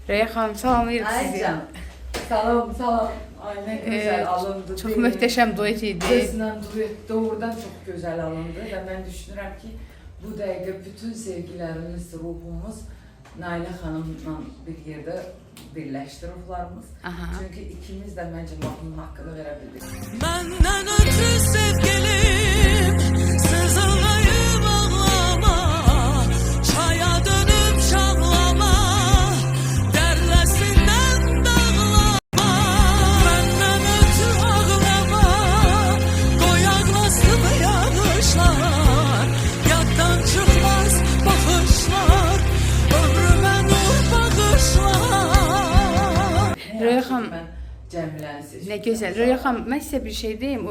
Röya xanım, salamlayırıq sizi. Aycan, salam, salam. Ay ne güzel alındı. Çok möhtəşəm duet idi. Sesinden duet doğrudan çok güzel alındı ve ben düşünürəm ki bu dəqiqə bütün sevgilərimiz, ruhumuz Nailə xanımla bir yerdə birləşdi ruhlarımız. Aha. Çünkü ikimiz de bence mahnının hakkını verebildik. Benden ötürü sevgilim, sızılayım ağlama, çaya dönüp çağlama, derlesinden dağlama. Benden ötürü ağlama, koy ağlasın yanışlar, yaddan çıkmaz bakışlar, ömrüme nur bağışlar. Röya xanım, Ben Cəmilənin seçdim. nə gözəl. Röya xanım, mən sizə bir şey deyim.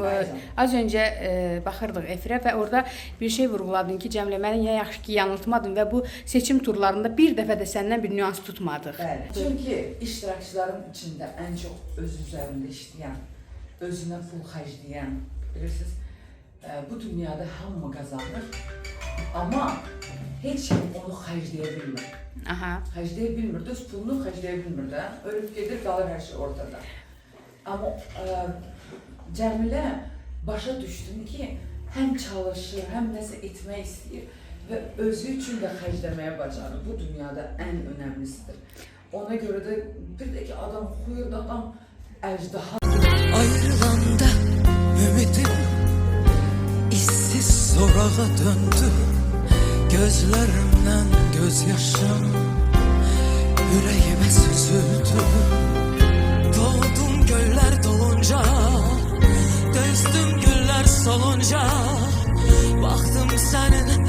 Az öncə baxırdıq efirə və orada bir şey vurğuladın ki, Cəmilə, məni ya yaxşı ki yanıltmadın və bu seçim turlarında bir dəfə də səndən bir nüans tutmadıq. Bəli. Çünki iştirakçıların içində ən çox öz üzərində işləyən, özünə pul xərcləyən, bilirsiniz, bu dünyada hamı qazanır, amma heç kim onu xərcləyə bilmir. Aha. Xərcləyə bilmir, öz pulunu xərcləyə bilmir də, ölüb gedir, qalır hər şey ortada. Amma Cəmilə başa düşdüm ki, həm çalışır, həm nəsə etmək istəyir və özü üçün də xərcləməyə bacarır. Bu dünyada ən önəmlisidir. Ona görə də bir də ki, adam xuyurda, adam əjdaha. Ayrılanda ümidim işsiz sorağa döndü. Gözlerimden gözyaşım yüreğime süzüldü. Doğdum göller dolunca, dözdüm güller solunca, baktım senin